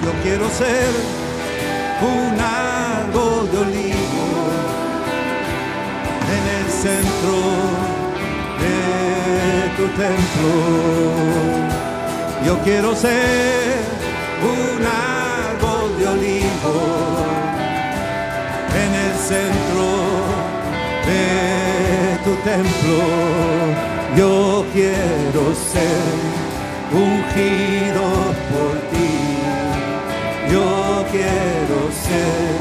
Yo quiero ser un árbol de olivo en el centro de tu templo. Yo quiero ser un árbol de olivo en el centro de tu templo. Yo quiero ser ungido por ti. Yo quiero ser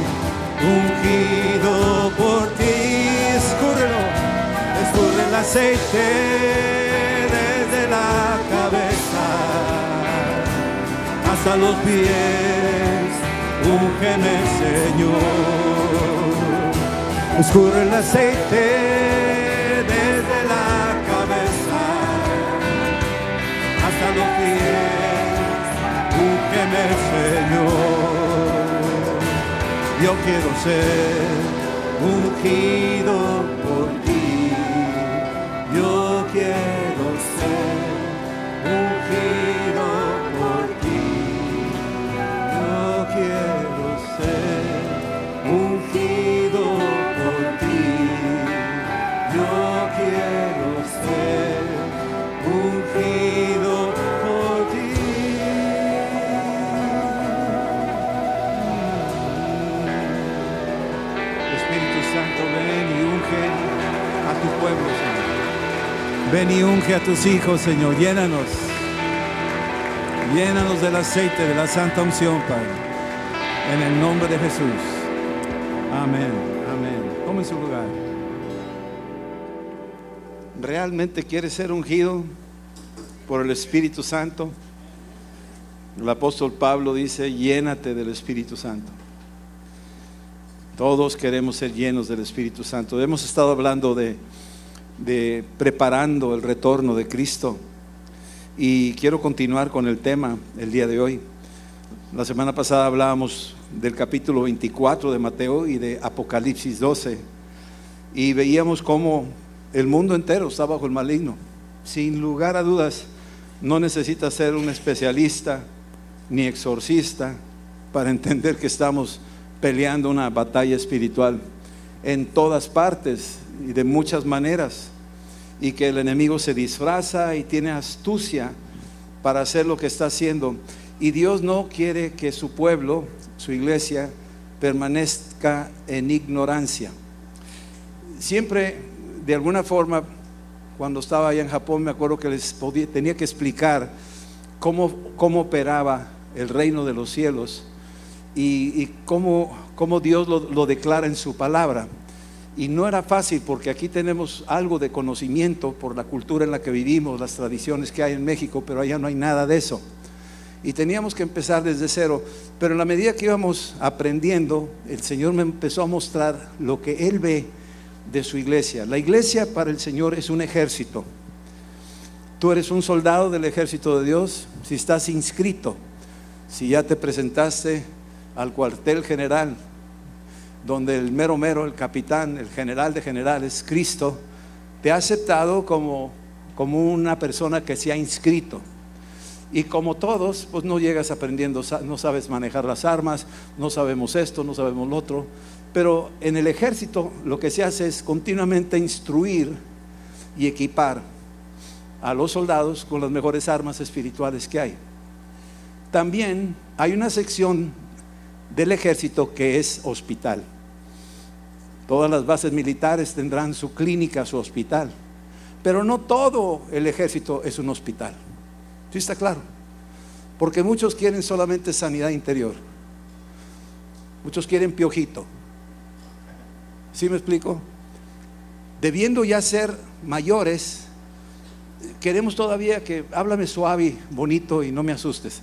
ungido por ti. Escurre el aceite desde la cabeza hasta los pies. Úngeme, Señor. Escurre el aceite desde la cabeza hasta los pies. Úngeme, Señor. Yo quiero ser ungido por ti. Yo quiero ser ungido por ti. Yo quiero ser ungido por ti. Yo quiero ser ungido por ti. Espíritu Santo, ven y unge a tu pueblo, Señor. Ven y unge a tus hijos, Señor. Llénanos. Llénanos del aceite de la santa unción, Padre. En el nombre de Jesús. Amén. Amén. Tome su lugar. ¿Realmente quieres ser ungido por el Espíritu Santo? El apóstol Pablo dice: llénate del Espíritu Santo. Todos queremos ser llenos del Espíritu Santo. Hemos estado hablando de preparando el retorno de Cristo, y quiero continuar con el tema el día de hoy. La semana pasada hablábamos del capítulo 24 de Mateo y de Apocalipsis 12, y veíamos cómo el mundo entero está bajo el maligno. Sin lugar a dudas, no necesitas ser un especialista ni exorcista para entender que estamos peleando una batalla espiritual en todas partes y de muchas maneras, y que el enemigo se disfraza y tiene astucia para hacer lo que está haciendo. Y Dios no quiere que su pueblo, su iglesia, permanezca en ignorancia. Siempre, de alguna forma, cuando estaba allá en Japón, me acuerdo que tenía que explicar cómo operaba el reino de los cielos y cómo Dios lo declara en su palabra. Y no era fácil, porque aquí tenemos algo de conocimiento por la cultura en la que vivimos, las tradiciones que hay en México, pero allá no hay nada de eso. Y teníamos que empezar desde cero. Pero en la medida que íbamos aprendiendo, el Señor me empezó a mostrar lo que Él ve de su iglesia. La iglesia para el Señor es un ejército. Tú eres un soldado del ejército de Dios si estás inscrito, si ya te presentaste al cuartel general, donde el mero, el capitán, el general de generales, Cristo, te ha aceptado como una persona que se ha inscrito. Y como todos, pues no llegas aprendiendo, no sabes manejar las armas, no sabemos esto, no sabemos lo otro. Pero en el ejército lo que se hace es continuamente instruir y equipar a los soldados con las mejores armas espirituales que hay. También hay una sección del ejército que es hospital. Todas las bases militares tendrán su clínica, su hospital, pero no todo el ejército es un hospital. ¿Sí está claro? Porque muchos quieren solamente sanidad interior, muchos quieren piojito. ¿Sí me explico? Debiendo ya ser mayores, queremos todavía que háblame suave, bonito y no me asustes.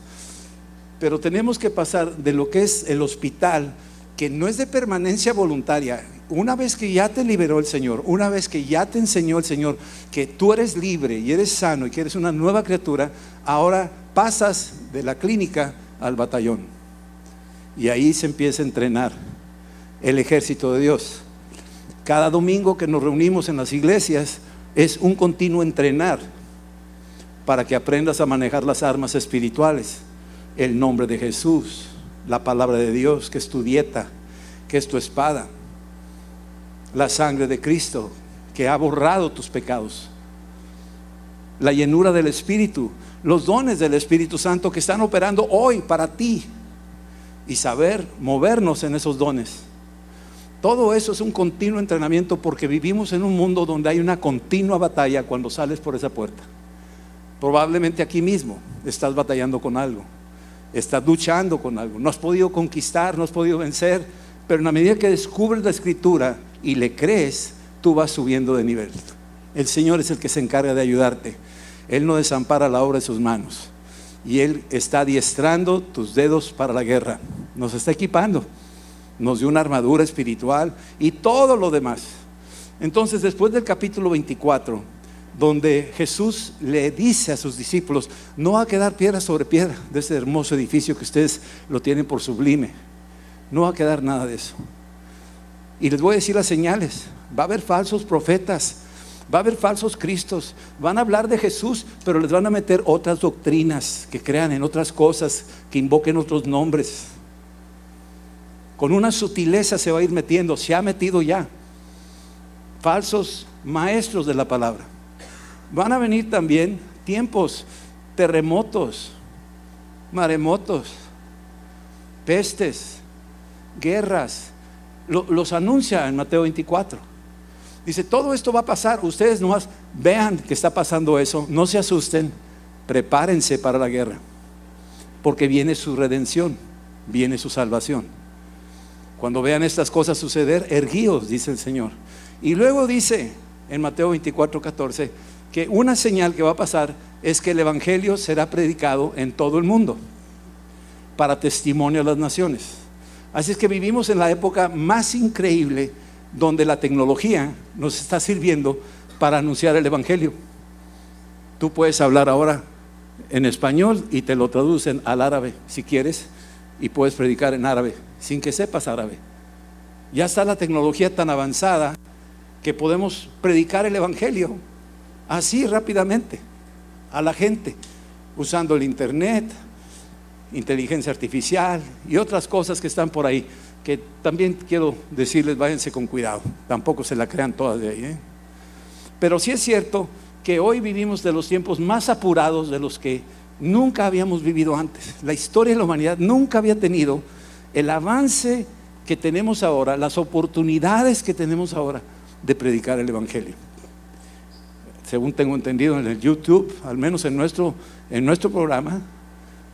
Pero tenemos que pasar de lo que es el hospital, que no es de permanencia voluntaria. Una vez que ya te liberó el Señor, una vez que ya te enseñó el Señor que tú eres libre y eres sano y que eres una nueva criatura, ahora pasas de la clínica al batallón, y ahí se empieza a entrenar el ejército de Dios. Cada domingo que nos reunimos en las iglesias es un continuo entrenar para que aprendas a manejar las armas espirituales. el nombre de Jesús, la palabra de Dios, que es tu dieta, que es tu espada, la sangre de Cristo, que ha borrado tus pecados, la llenura del Espíritu, los dones del Espíritu Santo que están operando hoy para ti, y saber movernos en esos dones. Todo eso es un continuo entrenamiento, porque vivimos en un mundo donde hay una continua batalla cuando sales por esa puerta. Probablemente aquí mismo estás batallando con algo, estás luchando con algo, no has podido conquistar, no has podido vencer, pero en la medida que descubres la Escritura y le crees, tú vas subiendo de nivel. El Señor es el que se encarga de ayudarte. Él no desampara la obra de sus manos, y Él está adiestrando tus dedos para la guerra. Nos está equipando, nos dio una armadura espiritual y todo lo demás. Entonces, después del capítulo 24, donde Jesús le dice a sus discípulos: no va a quedar piedra sobre piedra de ese hermoso edificio que ustedes lo tienen por sublime, no va a quedar nada de eso. Y les voy a decir las señales: va a haber falsos profetas, va a haber falsos cristos, van a hablar de Jesús, pero les van a meter otras doctrinas, que crean en otras cosas, que invoquen otros nombres. Con una sutileza se va a ir metiendo, se ha metido ya, falsos maestros de la palabra. Van a venir también tiempos, terremotos, maremotos, pestes, guerras. Los anuncia en Mateo 24. Dice: todo esto va a pasar. Ustedes nomás vean que está pasando eso, no se asusten, prepárense para la guerra, porque viene su redención, viene su salvación. Cuando vean estas cosas suceder, erguíos, dice el Señor. Y luego dice en Mateo 24:14 que una señal que va a pasar es que el Evangelio será predicado en todo el mundo para testimonio a las naciones. Así es que vivimos en la época más increíble, donde la tecnología nos está sirviendo para anunciar el Evangelio. Tú puedes hablar ahora en español y te lo traducen al árabe si quieres, y puedes predicar en árabe sin que sepas árabe. Ya está la tecnología tan avanzada que podemos predicar el Evangelio así rápidamente a la gente, usando el internet, inteligencia artificial y otras cosas que están por ahí, que también quiero decirles: váyanse con cuidado, tampoco se la crean todas de ahí, Pero sí es cierto que hoy vivimos de los tiempos más apurados de los que nunca habíamos vivido antes. La historia de la humanidad nunca había tenido el avance que tenemos ahora, las oportunidades que tenemos ahora de predicar el Evangelio. Según tengo entendido, en el YouTube, al menos en nuestro programa,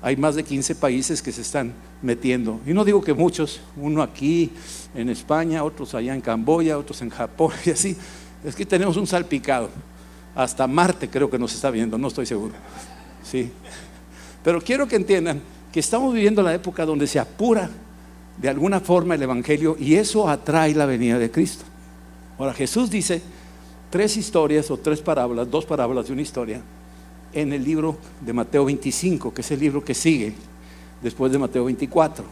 hay más de 15 países que se están metiendo. Y no digo que muchos, uno aquí en España, otros allá en Camboya, otros en Japón y así. Es que tenemos un salpicado. Hasta Marte creo que nos está viendo, no estoy seguro. Sí. Pero quiero que entiendan que estamos viviendo la época donde se apura de alguna forma el Evangelio, y eso atrae la venida de Cristo. Ahora, Jesús dice 3 historias o 3 parábolas, 2 parábolas de una historia, en el libro de Mateo 25, que es el libro que sigue después de Mateo 24.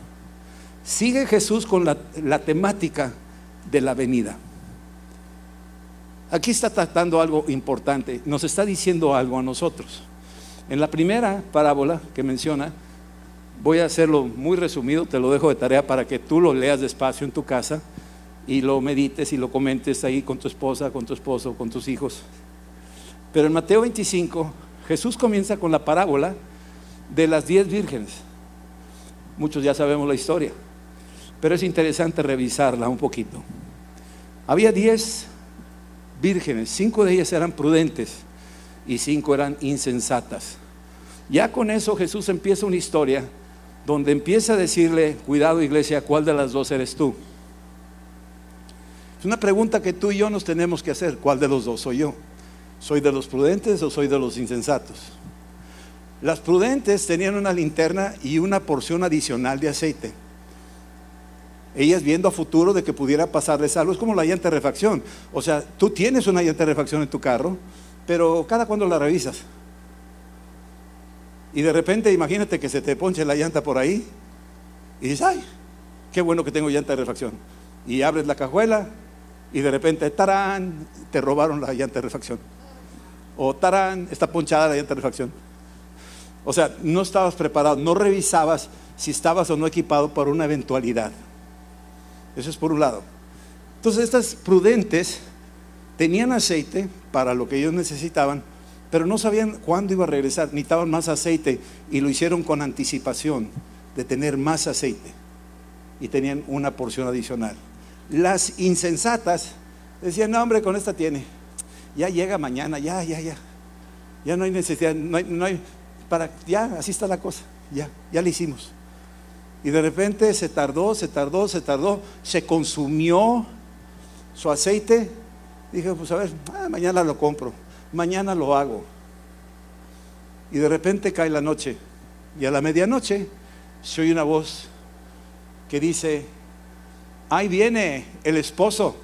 Sigue Jesús con la temática de la venida. Aquí está tratando algo importante, nos está diciendo algo a nosotros. En la primera parábola que menciona, voy a hacerlo muy resumido, te lo dejo de tarea para que tú lo leas despacio en tu casa y lo medites y lo comentes ahí con tu esposa, con tu esposo, con tus hijos. Pero en Mateo 25, Jesús comienza con la parábola de las 10 vírgenes. Muchos ya sabemos la historia, pero es interesante revisarla un poquito. Había 10 vírgenes, 5 de ellas eran prudentes y 5 eran insensatas. Ya con eso Jesús empieza una historia donde empieza a decirle: cuidado, iglesia, ¿cuál de las 2 eres tú? Es una pregunta que tú y yo nos tenemos que hacer. ¿Cuál de los 2 soy yo? ¿Soy de los prudentes o soy de los insensatos? Las prudentes tenían una linterna y una porción adicional de aceite. Ellas viendo a futuro de que pudiera pasarles algo. Es como la llanta de refacción. O sea, tú tienes una llanta de refacción en tu carro, pero ¿cada cuándo la revisas? Y de repente imagínate que se te ponche la llanta por ahí y dices: ay, qué bueno que tengo llanta de refacción. Y abres la cajuela y de repente, tarán, te robaron la llanta de refacción. O tarán, está ponchada la llanta de refacción. O sea, no estabas preparado, no revisabas si estabas o no equipado para una eventualidad. Eso es por un lado. Entonces estas prudentes tenían aceite para lo que ellos necesitaban, pero no sabían cuándo iba a regresar, necesitaban más aceite y lo hicieron con anticipación de tener más aceite y tenían una porción adicional. Las insensatas decían, no hombre, con esta tiene, ya llega mañana, ya no hay necesidad, no hay ya, así está la cosa, ya le hicimos. Y de repente se tardó, se consumió su aceite. Dije, pues a ver, mañana lo compro, mañana lo hago. Y de repente cae la noche, y a la medianoche se oye una voz que dice, ahí viene el esposo,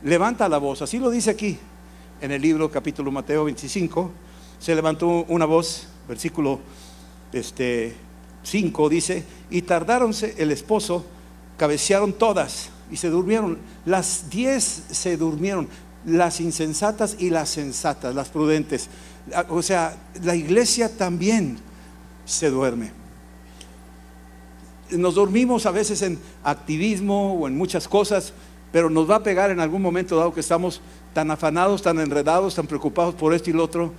levanta la voz. Así lo dice aquí en el libro capítulo Mateo 25. Se levantó una voz, versículo 5 dice, y tardáronse el esposo, cabecearon todas y se durmieron. Las 10 se durmieron, las insensatas y las sensatas, las prudentes. O sea, la iglesia también se duerme. Nos dormimos a veces en activismo o en muchas cosas, pero nos va a pegar en algún momento dado que estamos tan afanados, tan enredados, tan preocupados por esto y lo otro,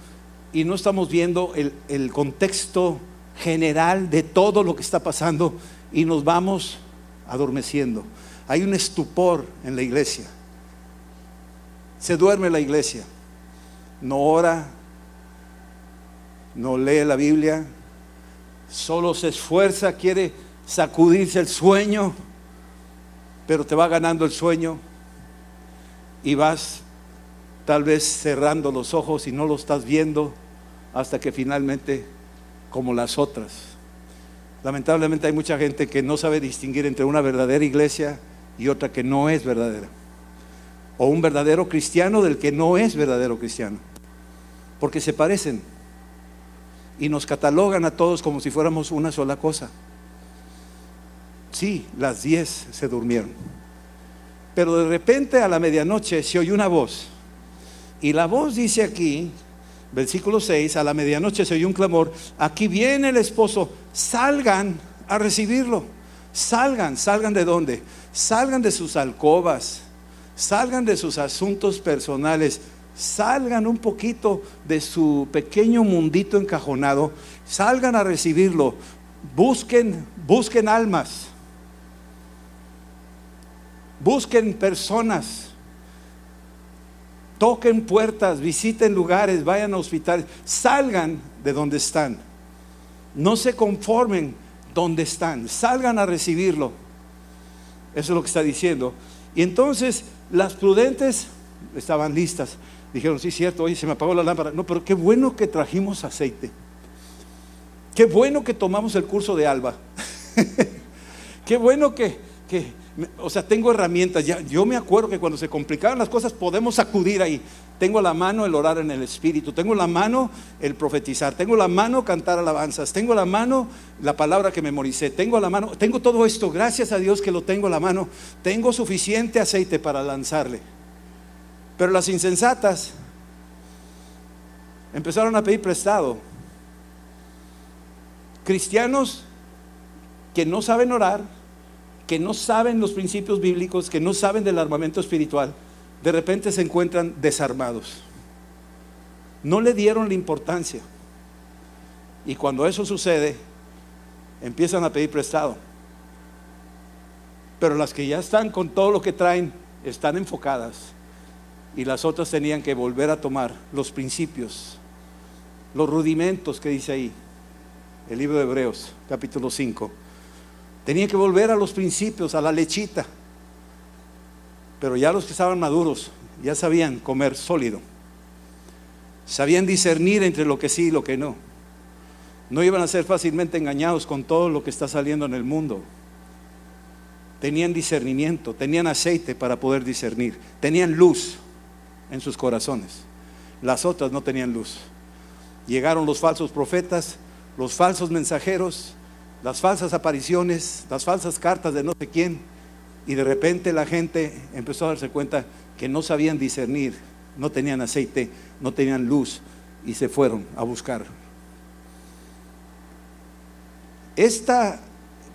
y no estamos viendo el contexto general de todo lo que está pasando y nos vamos adormeciendo. Hay un estupor en la iglesia, se duerme la iglesia, no ora, no lee la Biblia, solo se esfuerza, quiere sacudirse el sueño, pero te va ganando el sueño y vas tal vez cerrando los ojos y no lo estás viendo hasta que finalmente, como las otras. Lamentablemente hay mucha gente que no sabe distinguir entre una verdadera iglesia y otra que no es verdadera, o un verdadero cristiano del que no es verdadero cristiano, porque se parecen y nos catalogan a todos como si fuéramos una sola cosa. Sí, las 10 se durmieron, pero de repente a la medianoche se oyó una voz, y la voz dice aquí, versículo 6, a la medianoche se oyó un clamor, aquí viene el esposo, salgan a recibirlo. Salgan ¿de dónde? Salgan de sus alcobas, salgan de sus asuntos personales, salgan un poquito de su pequeño mundito encajonado, salgan a recibirlo. Busquen almas, busquen personas, toquen puertas, visiten lugares, vayan a hospitales, salgan de donde están, no se conformen donde están, salgan a recibirlo. Eso es lo que está diciendo. Y entonces las prudentes estaban listas, dijeron, sí, cierto, oye, se me apagó la lámpara, no, pero qué bueno que trajimos aceite, qué bueno que tomamos el curso de Alba, qué bueno o sea, tengo herramientas. Yo me acuerdo que cuando se complicaban las cosas podemos acudir ahí. Tengo a la mano el orar en el Espíritu, tengo a la mano el profetizar, tengo a la mano cantar alabanzas, tengo a la mano la palabra que memoricé, tengo a la mano, tengo todo esto, gracias a Dios que lo tengo a la mano, tengo suficiente aceite para lanzarle. Pero las insensatas empezaron a pedir prestado. Cristianos que no saben orar, que no saben los principios bíblicos, que no saben del armamento espiritual, de repente se encuentran desarmados. No le dieron la importancia. Y cuando eso sucede, empiezan a pedir prestado. Pero las que ya están con todo lo que traen, están enfocadas. Y las otras tenían que volver a tomar los principios, los rudimentos que dice ahí, el libro de Hebreos, capítulo 5. Tenían que volver a los principios, a la lechita. Pero ya los que estaban maduros, ya sabían comer sólido. Sabían discernir entre lo que sí y lo que no. No iban a ser fácilmente engañados con todo lo que está saliendo en el mundo. Tenían discernimiento, tenían aceite para poder discernir. Tenían luz en sus corazones. Las otras no tenían luz. Llegaron los falsos profetas, los falsos mensajeros, las falsas apariciones, las falsas cartas de no sé quién, y de repente la gente empezó a darse cuenta que no sabían discernir, no tenían aceite, no tenían luz, y se fueron a buscar. esta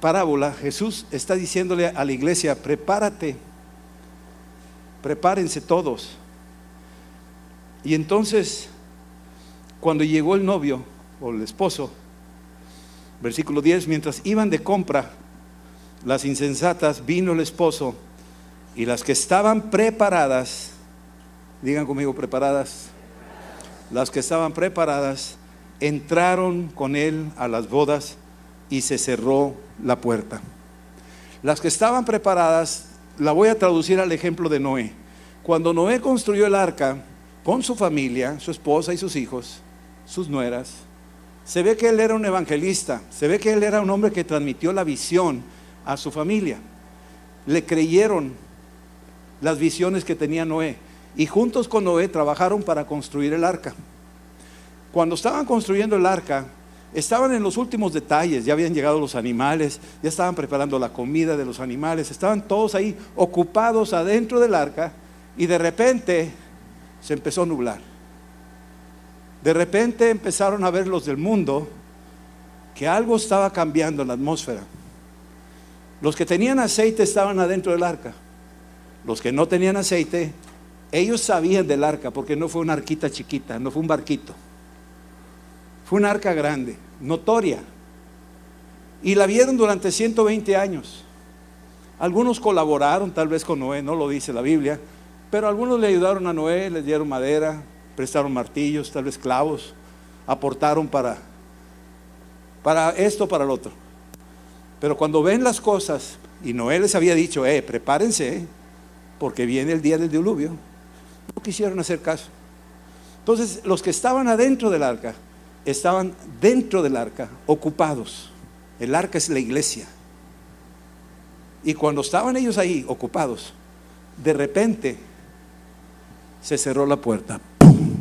parábola Jesús está diciéndole a la iglesia: prepárate, prepárense todos. Y entonces, cuando llegó el novio o el esposo, versículo 10, mientras iban de compra las insensatas, vino el esposo, y las que estaban preparadas, digan conmigo, preparadas, las que estaban preparadas entraron con él a las bodas y se cerró la puerta. Las que estaban preparadas, la voy a traducir al ejemplo de Noé. Cuando Noé construyó el arca con su familia, su esposa y sus hijos, sus nueras, se ve que él era un evangelista, se ve que él era un hombre que transmitió la visión a su familia. Le creyeron las visiones que tenía Noé, y juntos con Noé trabajaron para construir el arca. Cuando estaban construyendo el arca, estaban en los últimos detalles, ya habían llegado los animales, ya estaban preparando la comida de los animales, estaban todos ahí ocupados adentro del arca, y de repente se empezó a nublar. De repente empezaron a ver los del mundo que algo estaba cambiando en la atmósfera. Los que tenían aceite estaban adentro del arca. Los que no tenían aceite, ellos sabían del arca, porque no fue una arquita chiquita, no fue un barquito. Fue una arca grande, notoria. Y la vieron durante 120 años. Algunos colaboraron tal vez con Noé, no lo dice la Biblia, pero algunos le ayudaron a Noé, les dieron madera, prestaron martillos, tal vez clavos, aportaron para esto, para lo otro. Pero cuando ven las cosas, y Noé les había dicho: prepárense, porque viene el día del diluvio, no quisieron hacer caso. Entonces los que estaban adentro del arca, estaban dentro del arca, ocupados. El arca es la iglesia. Y cuando estaban ellos ahí, ocupados, de repente se cerró la puerta. ¡Pum!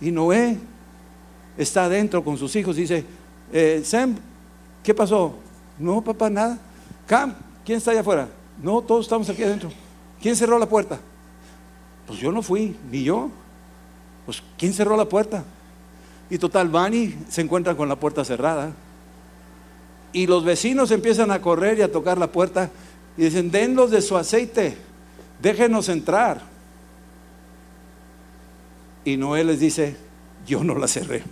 Y Noé está adentro con sus hijos y dice: Sam, ¿qué pasó? No, papá, nada. Cam, ¿quién está allá afuera? No, todos estamos aquí adentro. ¿Quién cerró la puerta? Pues yo no fui, ni yo. Pues ¿quién cerró la puerta? Y total, van y se encuentran con la puerta cerrada. Y los vecinos empiezan a correr y a tocar la puerta y dicen: denlos de su aceite, déjenos entrar. Y Noé les dice: yo no la cerré,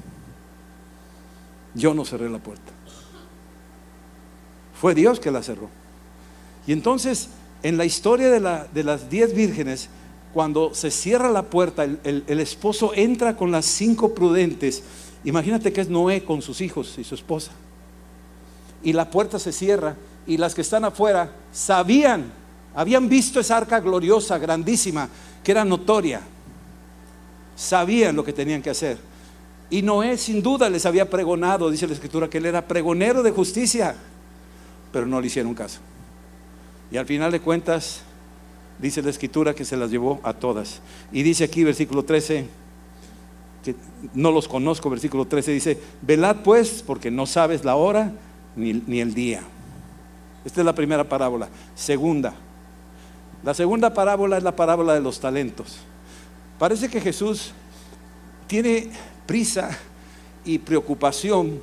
yo no cerré la puerta, fue Dios que la cerró. Y entonces, en la historia de las 10 vírgenes, cuando se cierra la puerta, el esposo entra con las 5 prudentes. Imagínate que es Noé con sus hijos y su esposa, y la puerta se cierra, y las que están afuera habían visto esa arca gloriosa, grandísima, que era notoria, sabían lo que tenían que hacer. Y Noé sin duda les había pregonado, dice la escritura, que él era pregonero de justicia, pero no le hicieron caso. Y al final de cuentas, dice la escritura que se las llevó a todas. Y dice aquí, versículo 13, que no los conozco, versículo 13 dice: velad pues, porque no sabes la hora ni el día. Esta es la primera parábola. La segunda parábola es la parábola de los talentos. Parece que Jesús tiene prisa y preocupación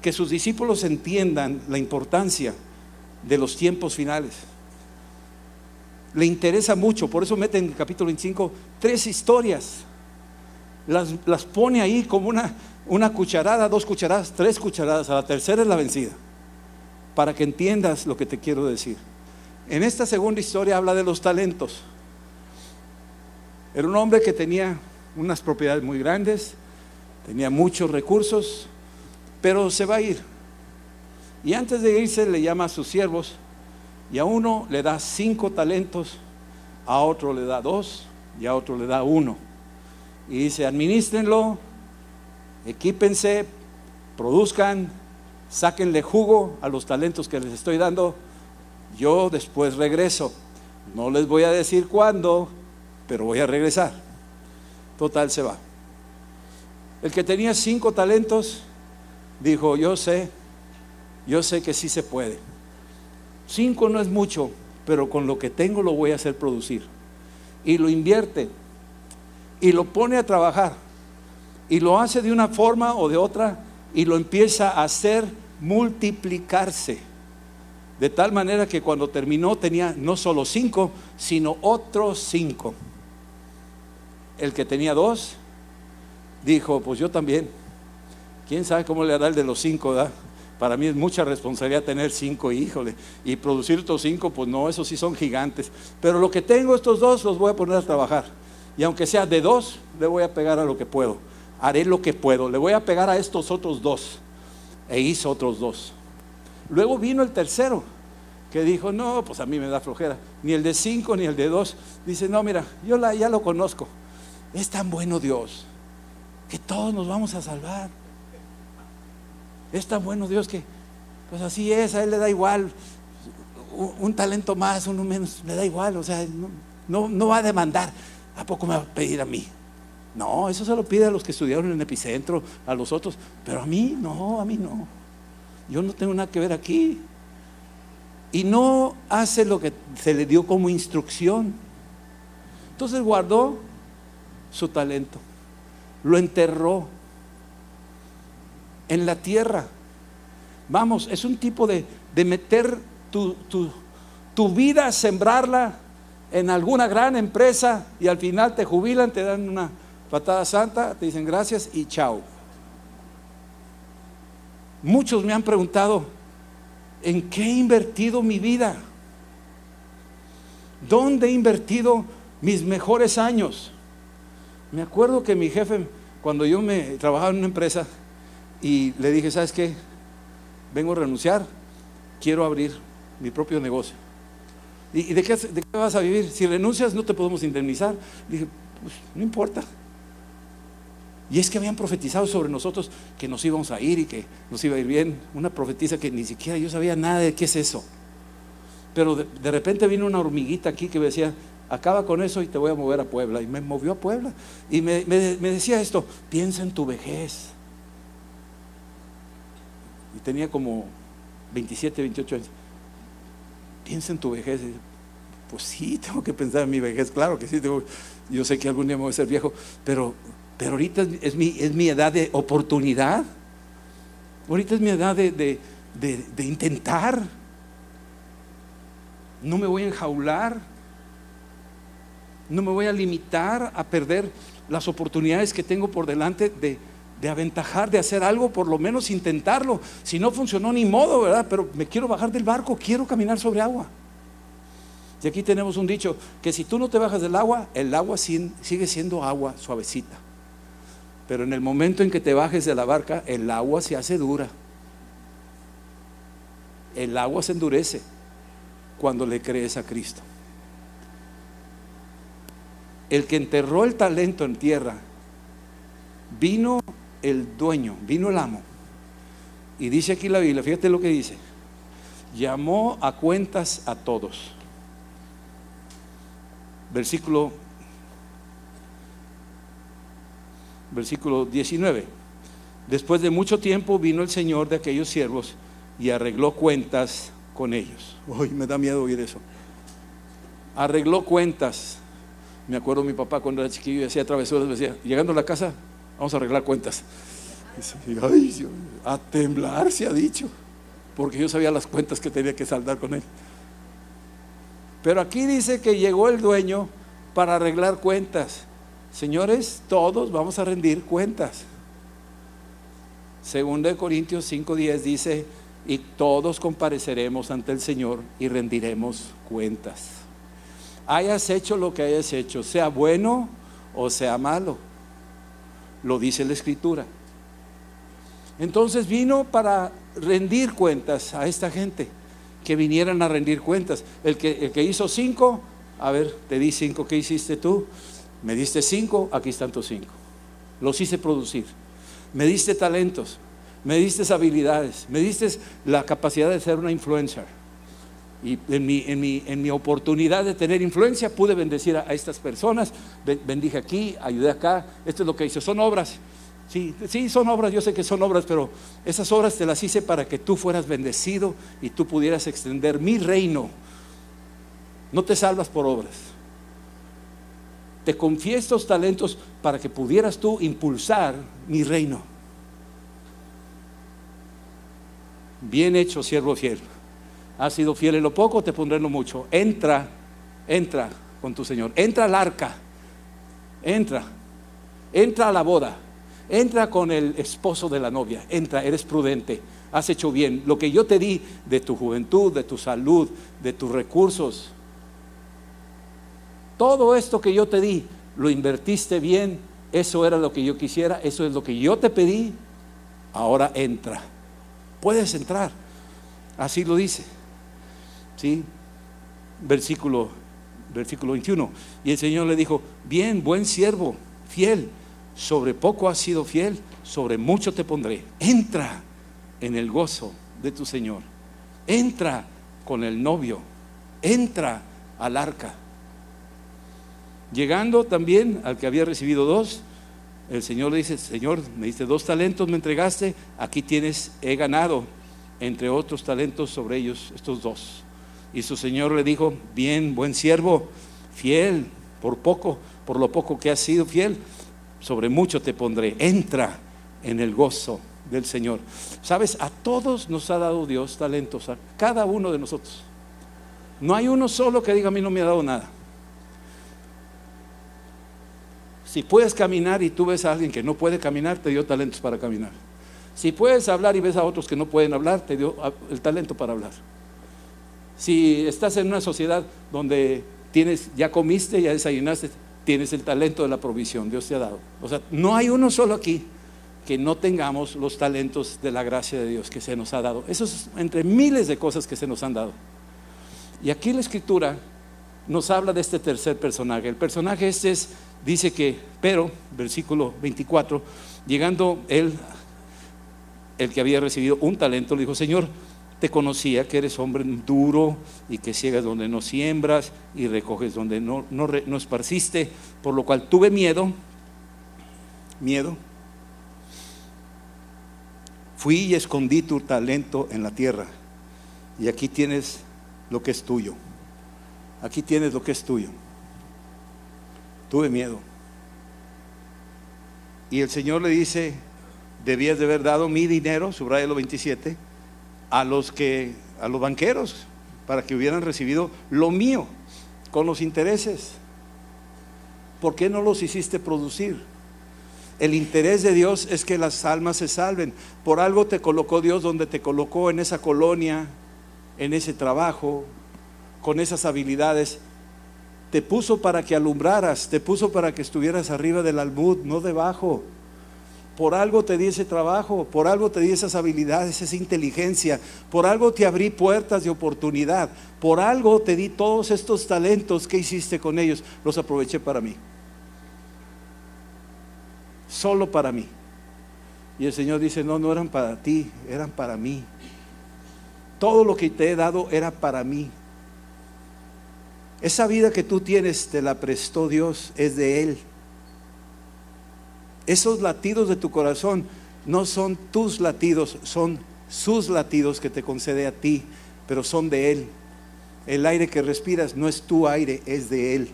que sus discípulos entiendan la importancia de los tiempos finales. Le interesa mucho, por eso mete en el capítulo 25 3 historias. Las pone ahí como una cucharada, 2 cucharadas, 3 cucharadas, a la tercera es la vencida, para que entiendas lo que te quiero decir. En esta segunda historia habla de los talentos. Era un hombre que tenía unas propiedades muy grandes, tenía muchos recursos, pero se va a ir. Y antes de irse le llama a sus siervos, y a uno le da 5 talentos, a otro le da 2 y a otro le da 1. Y dice: administrenlo, equípense, produzcan, sáquenle jugo a los talentos que les estoy dando. Yo después regreso, no les voy a decir cuándo, pero voy a regresar. Total, se va. El que tenía 5 talentos dijo: yo sé que sí se puede. 5 no es mucho, pero con lo que tengo lo voy a hacer producir. Y lo invierte y lo pone a trabajar, y lo hace de una forma o de otra, y lo empieza a hacer multiplicarse. De tal manera que cuando terminó tenía no solo 5, sino otros 5. El que tenía 2 dijo, pues yo también. ¿Quién sabe cómo le hará el de los 5, ¿verdad? Para mí es mucha responsabilidad tener 5, híjole. Y producir estos 5, pues no, esos sí son gigantes. Pero lo que tengo, estos 2, los voy a poner a trabajar. Y aunque sea de 2, le voy a pegar a lo que puedo. Haré lo que puedo. Le voy a pegar a estos otros 2. E hizo otros 2. Luego vino el tercero, que dijo, no, pues a mí me da flojera. Ni el de 5, ni el de 2. Dice, no, mira, yo ya lo conozco. Es tan bueno Dios, que todos nos vamos a salvar. Es tan bueno Dios que, pues así es, a Él le da igual. Un talento más, uno menos, le da igual. O sea, no va a demandar. ¿A poco me va a pedir a mí? No, eso se lo pide a los que estudiaron en Epicentro, a los otros. Pero a mí no. Yo no tengo nada que ver aquí. Y no hace lo que se le dio como instrucción. Entonces guardó su talento, lo enterró en la tierra. Vamos, es un tipo de meter tu vida, sembrarla en alguna gran empresa y al final te jubilan, te dan una patada santa, te dicen gracias y chao. Muchos me han preguntado, ¿en qué he invertido mi vida? ¿Dónde he invertido mis mejores años? Me acuerdo que mi jefe, cuando yo trabajaba en una empresa y le dije, ¿sabes qué? Vengo a renunciar, quiero abrir mi propio negocio. ¿Y de qué vas a vivir? Si renuncias no te podemos indemnizar. Le dije, pues no importa. Y es que habían profetizado sobre nosotros que nos íbamos a ir y que nos iba a ir bien. Una profetisa que ni siquiera yo sabía nada de qué es eso. Pero de repente vino una hormiguita aquí que me decía, acaba con eso y te voy a mover a Puebla. Y me movió a Puebla. Y me decía esto, piensa en tu vejez. Y tenía como 27, 28 años. Piensa en tu vejez. Y, pues sí, tengo que pensar en mi vejez. Claro que sí, yo sé que algún día me voy a ser viejo, pero ahorita es mi edad de oportunidad. Ahorita es mi edad de intentar. No me voy a enjaular. No me voy a limitar a perder las oportunidades que tengo por delante de aventajar, de hacer algo, por lo menos intentarlo. Si no funcionó, ni modo, ¿verdad? Pero me quiero bajar del barco, quiero caminar sobre agua. Y aquí tenemos un dicho, que si tú no te bajas del agua, el agua sigue siendo agua suavecita. Pero en el momento en que te bajes de la barca, el agua se hace dura. El agua se endurece cuando le crees a Cristo. El que enterró el talento en tierra, vino el dueño, vino el amo. Y dice aquí la Biblia, fíjate lo que dice: llamó a cuentas a todos. Versículo 19. Después de mucho tiempo vino el Señor de aquellos siervos y arregló cuentas con ellos. Uy, me da miedo oír eso. Arregló cuentas. Me acuerdo mi papá cuando era chiquillo y hacía travesuras, me decía, llegando a la casa, vamos a arreglar cuentas. Y, ay, a temblar se ha dicho, porque yo sabía las cuentas que tenía que saldar con él. Pero aquí dice que llegó el dueño para arreglar cuentas. Señores, todos vamos a rendir cuentas. Segunda de Corintios 5:10 dice, y todos compareceremos ante el Señor y rendiremos cuentas. Hayas hecho lo que hayas hecho, sea bueno o sea malo, lo dice la Escritura. Entonces vino para rendir cuentas a esta gente, que vinieran a rendir cuentas. El que hizo 5, a ver, te di 5, ¿qué hiciste tú? Me diste 5, aquí están tus 5. Los hice producir. Me diste talentos, me diste habilidades, me diste la capacidad de ser una influencer. Y en mi oportunidad de tener influencia pude bendecir a estas personas. Bendije aquí, ayudé acá. Esto es lo que hice, son obras. Sí, son obras, yo sé que son obras, pero esas obras te las hice para que tú fueras bendecido y tú pudieras extender mi reino. No te salvas por obras. Te confié estos talentos para que pudieras tú impulsar mi reino. bien hecho, siervo fiel. Has sido fiel en lo poco, te pondré en lo mucho. Entra con tu Señor. Entra al arca. Entra a la boda. Entra con el esposo de la novia. Entra, eres prudente. Has hecho bien. Lo que yo te di de tu juventud, de tu salud, de tus recursos, todo esto que yo te di, lo invertiste bien. Eso era lo que yo quisiera. Eso es lo que yo te pedí. Ahora entra. Puedes entrar. Así lo dice. ¿Sí? Versículo 21. Y el Señor le dijo: bien, buen siervo, fiel, sobre poco has sido fiel, sobre mucho te pondré. Entra en el gozo de tu Señor. Entra con el novio. Entra al arca. Llegando también al que había recibido 2, el Señor le dice: Señor, me diste 2 talentos, me entregaste, aquí tienes, he ganado entre otros talentos sobre ellos estos 2. Y su Señor le dijo: bien, buen siervo, fiel, por lo poco que has sido fiel, sobre mucho te pondré. Entra en el gozo del Señor. Sabes, a todos nos ha dado Dios talentos, a cada uno de nosotros. No hay uno solo que diga: a mí no me ha dado nada. Si puedes caminar y tú ves a alguien que no puede caminar, te dio talentos para caminar. Si puedes hablar y ves a otros que no pueden hablar, te dio el talento para hablar. Si estás en una sociedad donde ya comiste, ya desayunaste, tienes el talento de la provisión, Dios te ha dado. O sea, no hay uno solo aquí que no tengamos los talentos de la gracia de Dios que se nos ha dado. Eso es entre miles de cosas que se nos han dado. Y aquí la Escritura nos habla de este tercer personaje. El personaje dice que, pero, versículo 24, llegando él, el que había recibido un talento, le dijo: Señor, te conocía que eres hombre duro y que ciegas donde no siembras y recoges donde no esparciste, por lo cual tuve miedo. Fui y escondí tu talento en la tierra, y aquí tienes lo que es tuyo. Aquí tienes lo que es tuyo. Tuve miedo. Y el Señor le dice: debías de haber dado mi dinero, subraya lo 27, a los banqueros, para que hubieran recibido lo mío con los intereses. ¿Por qué no los hiciste producir? El interés de Dios es que las almas se salven. Por algo te colocó Dios donde te colocó, en esa colonia, en ese trabajo, con esas habilidades. Te puso para que alumbraras, te puso para que estuvieras arriba del almud, no debajo. Por algo te di ese trabajo, por algo te di esas habilidades, esa inteligencia, por algo te abrí puertas de oportunidad, por algo te di todos estos talentos. ¿Qué hiciste con ellos? Los aproveché para mí, solo para mí. Y el Señor dice: no eran para ti, eran para mí. Todo lo que te he dado era para mí. Esa vida que tú tienes te la prestó Dios, es de Él. Esos latidos de tu corazón no son tus latidos, son sus latidos que te concede a ti, pero son de Él. El aire que respiras no es tu aire, es de Él.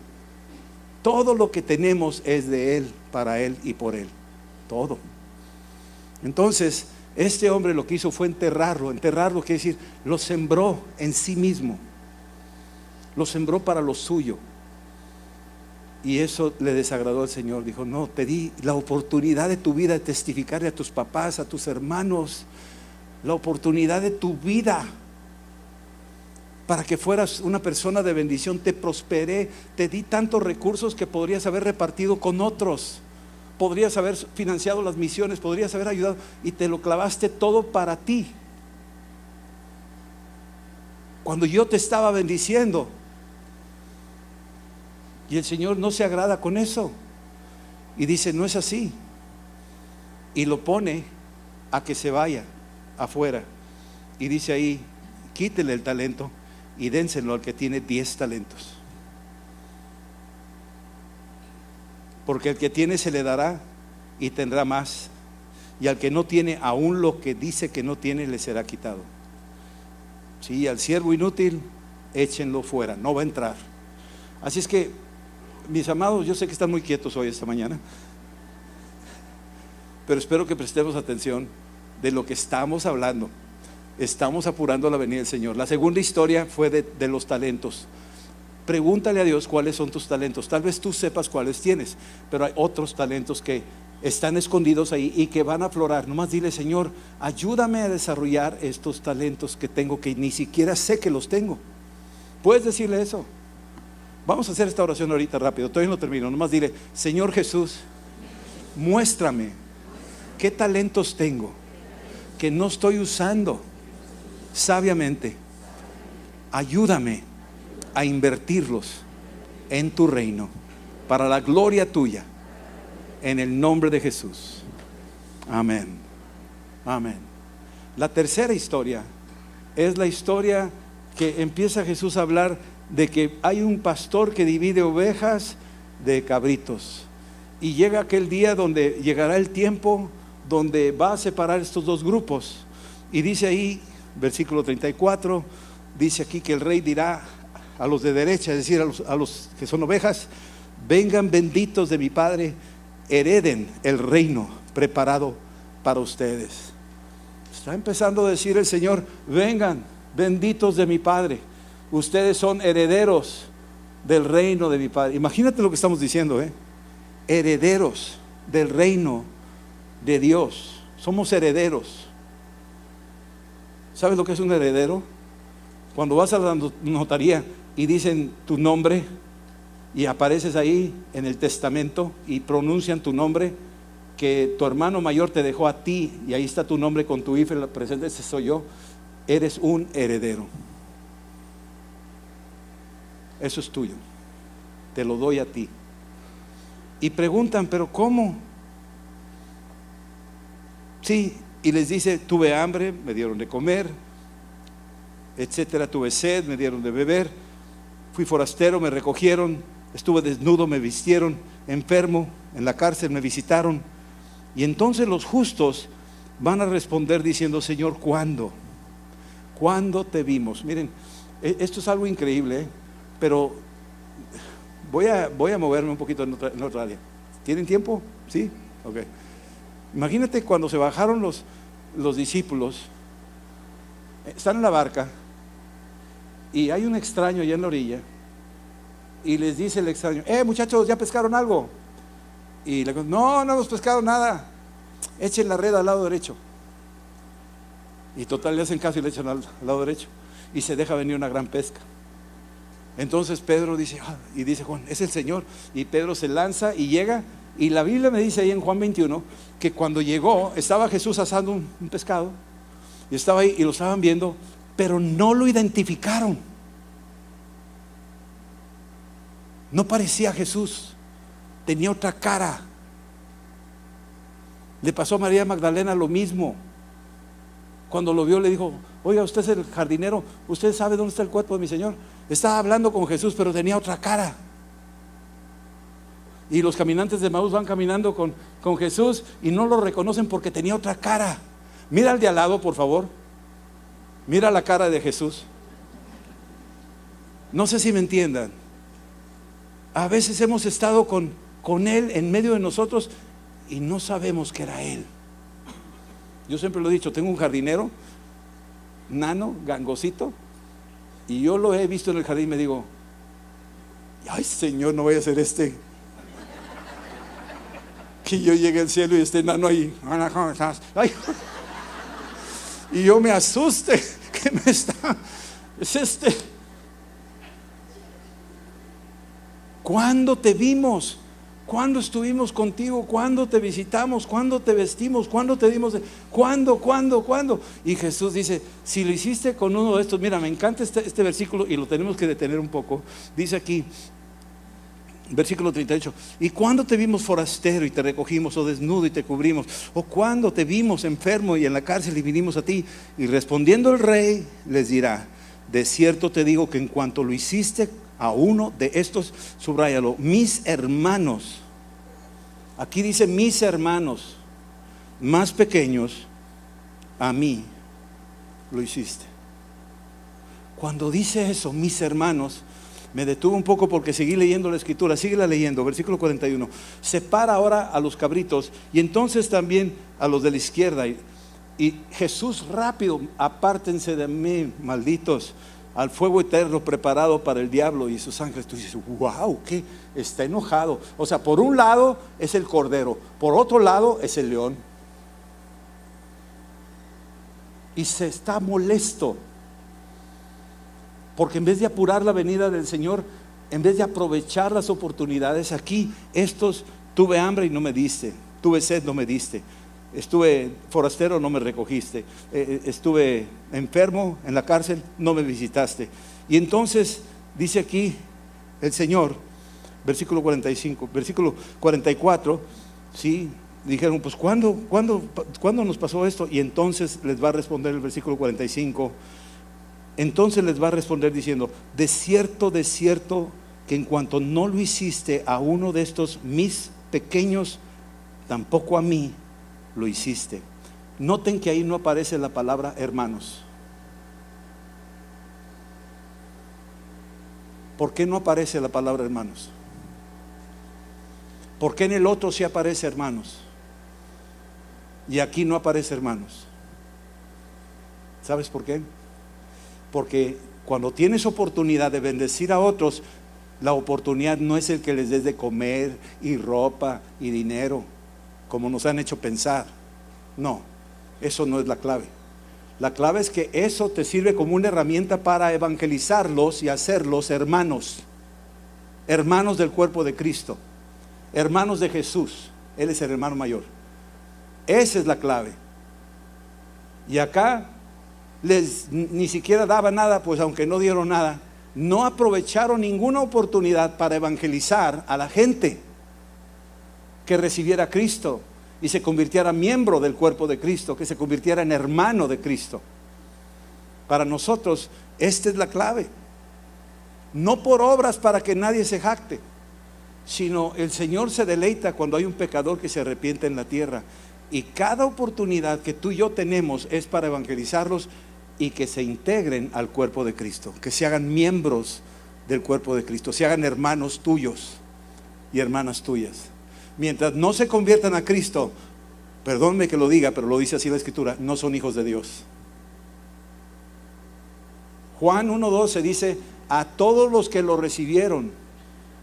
Todo lo que tenemos es de Él, para Él y por Él. Todo. Entonces, este hombre lo que hizo fue enterrarlo. Enterrarlo quiere decir, lo sembró en sí mismo. Lo sembró para lo suyo. Y eso le desagradó al Señor. Dijo: no, te di la oportunidad de tu vida de testificarle a tus papás, a tus hermanos, la oportunidad de tu vida para que fueras una persona de bendición. Te prosperé, te di tantos recursos que podrías haber repartido con otros, podrías haber financiado las misiones, podrías haber ayudado, y te lo clavaste todo para ti, cuando yo te estaba bendiciendo. Y el Señor no se agrada con eso y dice: no es así. Y lo pone a que se vaya afuera. Y dice ahí: quítele el talento y dénselo al que tiene 10 talentos. Porque el que tiene se le dará y tendrá más, y al que no tiene, aún lo que dice que no tiene le será quitado. Sí, al siervo inútil échenlo fuera, no va a entrar. Así es que, mis amados, yo sé que están muy quietos hoy, esta mañana, pero espero que prestemos atención de lo que estamos hablando. Estamos apurando la venida del Señor. La segunda historia fue de los talentos. Pregúntale a Dios cuáles son tus talentos. Tal vez tú sepas cuáles tienes, pero hay otros talentos que están escondidos ahí y que van a aflorar. Nomás dile: Señor, ayúdame a desarrollar estos talentos que tengo, que ni siquiera sé que los tengo. Puedes decirle eso. Vamos a hacer esta oración ahorita rápido, todavía no termino. Nomás dile: Señor Jesús, muéstrame qué talentos tengo que no estoy usando sabiamente. Ayúdame a invertirlos en tu reino para la gloria tuya, en el nombre de Jesús. Amén. Amén. La tercera historia es la historia que empieza Jesús a hablar de que hay un pastor que divide ovejas de cabritos, y llega aquel día donde llegará el tiempo donde va a separar estos dos grupos. Y dice ahí, versículo 34, dice aquí que el rey dirá a los de derecha, es decir, a los que son ovejas: vengan benditos de mi Padre, hereden el reino preparado para ustedes. Está empezando a decir el Señor: vengan benditos de mi Padre, ustedes son herederos del reino de mi Padre. Imagínate lo que estamos diciendo, herederos del reino de Dios. Somos herederos. ¿Sabes lo que es un heredero? Cuando vas a la notaría y dicen tu nombre y apareces ahí en el testamento y pronuncian tu nombre, que tu hermano mayor te dejó a ti, y ahí está tu nombre con tu IFE presente, ese soy yo. Eres un heredero. Eso es tuyo, te lo doy a ti. Y preguntan: ¿pero cómo? Sí, y les dice: tuve hambre, me dieron de comer, etcétera, tuve sed, me dieron de beber, fui forastero, me recogieron, estuve desnudo, me vistieron, enfermo, en la cárcel me visitaron. Y entonces los justos van a responder diciendo: Señor, ¿cuándo? ¿Cuándo te vimos? Miren, esto es algo increíble, pero voy a moverme un poquito en otra área. ¿Tienen tiempo? ¿Sí? Ok. Imagínate cuando se bajaron los discípulos, están en la barca y hay un extraño allá en la orilla, y les dice el extraño: muchachos, ¿ya pescaron algo? Y le dicen: no hemos pescado nada, echen la red al lado derecho. Y total, le hacen caso y le echan al lado derecho, y se deja venir una gran pesca. Entonces Pedro dice: y dice Juan: es el Señor. Y Pedro se lanza y llega. Y la Biblia me dice ahí en Juan 21 que cuando llegó estaba Jesús asando un pescado, y estaba ahí y lo estaban viendo, pero no lo identificaron. No parecía Jesús, tenía otra cara. Le pasó a María Magdalena lo mismo. Cuando lo vio le dijo: oiga, usted es el jardinero, ¿usted sabe dónde está el cuerpo de mi Señor? Estaba hablando con Jesús, pero tenía otra cara. Y los caminantes de Emaús van caminando con Jesús y no lo reconocen porque tenía otra cara. Mira al de al lado, por favor. Mira la cara de Jesús. No sé si me entiendan. A veces hemos estado con Él en medio de nosotros y no sabemos que era Él. Yo siempre lo he dicho, tengo un jardinero nano, gangosito, y yo lo he visto en el jardín y me digo: ay, Señor, no vaya a ser que yo llegue al cielo y esté nano ahí. Ay. Y yo me asuste, que me está, es ¿Cuándo te vimos? ¿Cuándo estuvimos contigo? ¿Cuándo te visitamos? ¿Cuándo te vestimos? ¿Cuándo te dimos? ¿Cuándo? Y Jesús dice: si lo hiciste con uno de estos. Mira, me encanta este versículo y lo tenemos que detener un poco. Dice aquí, versículo 38: ¿y cuándo te vimos forastero y te recogimos, o desnudo y te cubrimos? ¿O cuándo te vimos enfermo y en la cárcel y vinimos a ti? Y respondiendo el rey les dirá: de cierto te digo que en cuanto lo hiciste a uno de estos, subráyalo, mis hermanos, aquí dice mis hermanos más pequeños, a mí lo hiciste. Cuando dice eso, mis hermanos, me detuve un poco porque seguí leyendo la escritura. Síguela leyendo, versículo 41. Separa ahora a los cabritos y entonces también a los de la izquierda. Y Jesús rápido, apártense de mí, malditos, al fuego eterno preparado para el diablo y sus ángeles. Tú dices, wow, ¿qué? Está enojado. O sea, por un lado es el cordero, por otro lado es el león. Y se está molesto, porque en vez de apurar la venida del Señor, en vez de aprovechar las oportunidades, aquí tuve hambre y no me diste, tuve sed, no me diste, estuve forastero, no me recogiste, estuve enfermo en la cárcel, no me visitaste. Y entonces dice aquí el Señor, versículo 45, versículo 44, ¿sí? Dijeron, pues ¿cuándo nos pasó esto? Y entonces les va a responder el versículo 45. Entonces les va a responder diciendo, de cierto, que en cuanto no lo hiciste a uno de estos mis pequeños, tampoco a mí lo hiciste. Noten que ahí no aparece la palabra hermanos. ¿Por qué no aparece la palabra hermanos? ¿Por qué en el otro sí aparece hermanos y aquí no aparece hermanos? ¿Sabes por qué? Porque cuando tienes oportunidad de bendecir a otros, la oportunidad no es el que les des de comer y ropa y dinero, como nos han hecho pensar. No, eso no es la clave. La clave es que eso te sirve como una herramienta para evangelizarlos y hacerlos hermanos, hermanos del cuerpo de Cristo, hermanos de Jesús. Él es el hermano mayor. Esa es la clave. Y acá ni siquiera daba nada, pues aunque no dieron nada, no aprovecharon ninguna oportunidad para evangelizar a la gente, que recibiera a Cristo y se convirtiera miembro del cuerpo de Cristo, que se convirtiera en hermano de Cristo. Para nosotros esta es la clave. No por obras para que nadie se jacte, sino el Señor se deleita cuando hay un pecador que se arrepiente en la tierra. Y cada oportunidad que tú y yo tenemos es para evangelizarlos y que se integren al cuerpo de Cristo, que se hagan miembros del cuerpo de Cristo, se hagan hermanos tuyos y hermanas tuyas. Mientras no se conviertan a Cristo, perdónme que lo diga, pero lo dice así la Escritura, no son hijos de Dios. Juan 1:12 dice, a todos los que lo recibieron,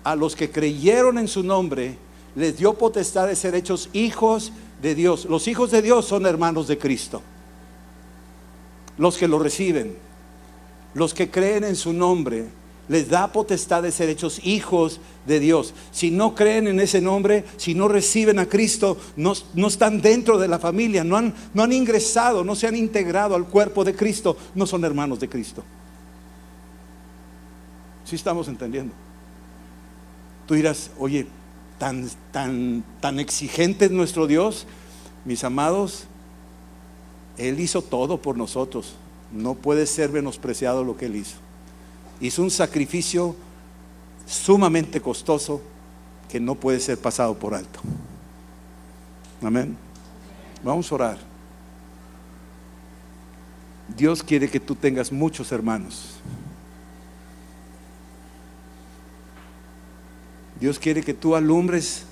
a los que creyeron en su nombre, les dio potestad de ser hechos hijos de Dios. Los hijos de Dios son hermanos de Cristo. Los que lo reciben, los que creen en su nombre, les da potestad de ser hechos hijos de Dios. Si no creen en ese nombre, si no reciben a Cristo, no están dentro de la familia, no han ingresado, no se han integrado al cuerpo de Cristo, no son hermanos de Cristo. ¿Sí estamos entendiendo? Tú dirás, oye, tan exigente es nuestro Dios. Mis amados, Él hizo todo por nosotros. No puede ser menospreciado lo que Él hizo. Hizo un sacrificio sumamente costoso que no puede ser pasado por alto. Amén. Vamos a orar. Dios quiere que tú tengas muchos hermanos. Dios quiere que tú alumbres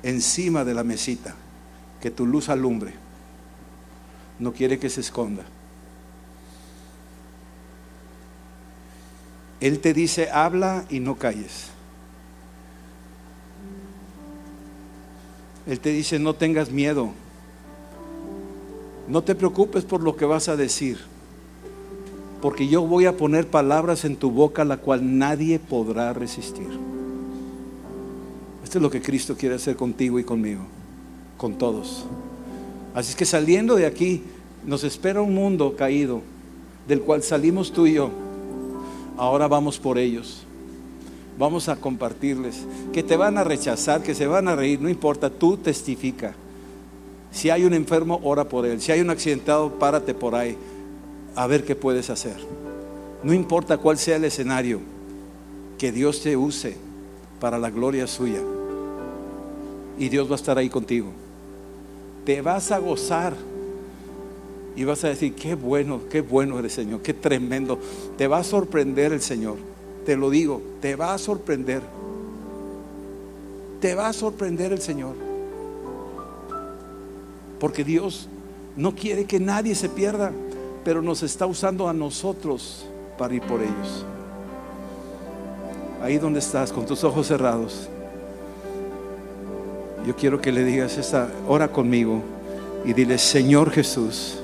encima de la mesita, que tu luz alumbre. No quiere que se esconda. Él te dice, habla y no calles. Él te dice, no tengas miedo. No te preocupes por lo que vas a decir, porque yo voy a poner palabras en tu boca la cual nadie podrá resistir. Esto es lo que Cristo quiere hacer contigo y conmigo, con todos. Así es que saliendo de aquí nos espera un mundo caído, del cual salimos tú y yo. Ahora vamos por ellos, vamos a compartirles, que te van a rechazar, que se van a reír, no importa, tú testifica. Si hay un enfermo, ora por él. Si hay un accidentado, párate por ahí a ver qué puedes hacer. No importa cuál sea el escenario, que Dios te use para la gloria suya, y Dios va a estar ahí contigo. Te vas a gozar y vas a decir, qué bueno eres, Señor, qué tremendo. Te va a sorprender el Señor, te lo digo, te va a sorprender. Te va a sorprender el Señor. porque Dios no quiere que nadie se pierda, pero nos está usando a nosotros para ir por ellos. Ahí donde estás, con tus ojos cerrados, yo quiero que le digas ora conmigo y dile: Señor Jesús,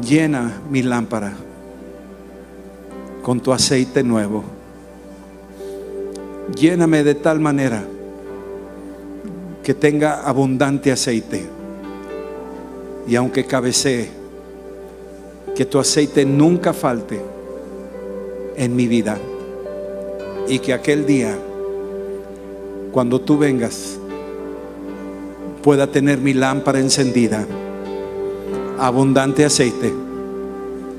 llena mi lámpara con tu aceite nuevo. Lléname de tal manera que tenga abundante aceite, y aunque cabecee, que tu aceite nunca falte en mi vida, y que aquel día, cuando tú vengas, pueda tener mi lámpara encendida, abundante aceite,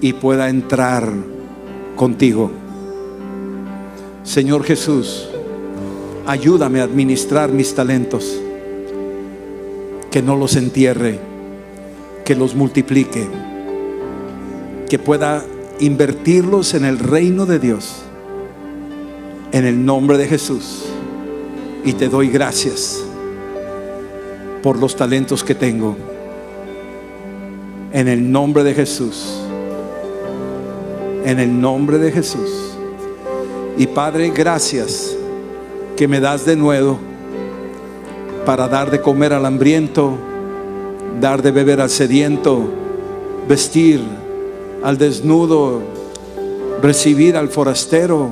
y pueda entrar contigo. Señor Jesús, ayúdame a administrar mis talentos, que no los entierre, que los multiplique, que pueda invertirlos en el reino de Dios, en el nombre de Jesús. Y te doy gracias por los talentos que tengo, en el nombre de Jesús, en el nombre de Jesús. Y Padre, gracias que me das de nuevo para dar de comer al hambriento, dar de beber al sediento, vestir al desnudo, recibir al forastero,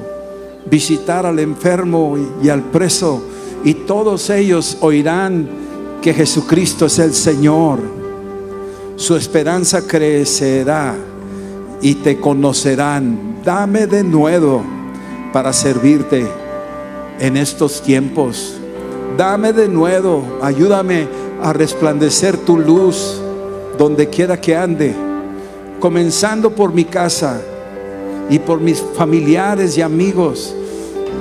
visitar al enfermo y al preso. Y todos ellos oirán que Jesucristo es el Señor. Su esperanza crecerá y te conocerán. Dame de nuevo para servirte en estos tiempos. Dame de nuevo, ayúdame a resplandecer tu luz donde quiera que ande, comenzando por mi casa y por mis familiares y amigos,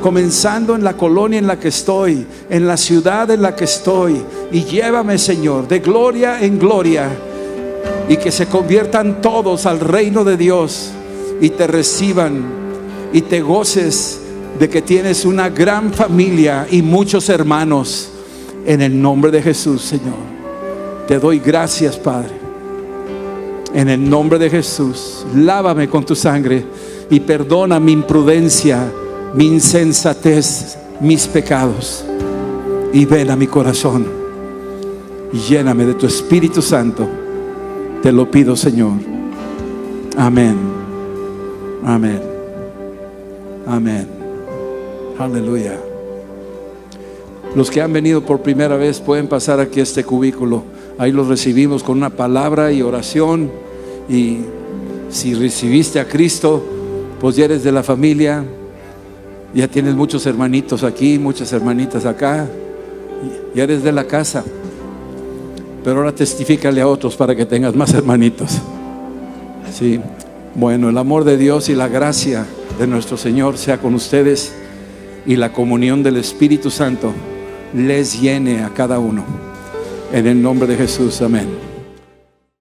comenzando en la colonia en la que estoy, en la ciudad en la que estoy. Y llévame, Señor, de gloria en gloria, y que se conviertan todos al reino de Dios y te reciban, y te goces de que tienes una gran familia y muchos hermanos. En el nombre de Jesús, Señor, te doy gracias, Padre. En el nombre de Jesús, lávame con tu sangre y perdona mi imprudencia, mi insensatez, mis pecados. Y ven a mi corazón y lléname de tu Espíritu Santo. Te lo pido, Señor. Amén. Amén. Amén. Aleluya. Los que han venido por primera vez pueden pasar aquí a este cubículo. Ahí los recibimos con una palabra y oración. Y si recibiste a Cristo, pues ya eres de la familia. Ya tienes muchos hermanitos aquí, muchas hermanitas acá. Ya eres de la casa. Pero ahora testifícale a otros para que tengas más hermanitos. Sí. Bueno, el amor de Dios y la gracia de nuestro Señor sea con ustedes, y la comunión del Espíritu Santo les llene a cada uno. En el nombre de Jesús, amén.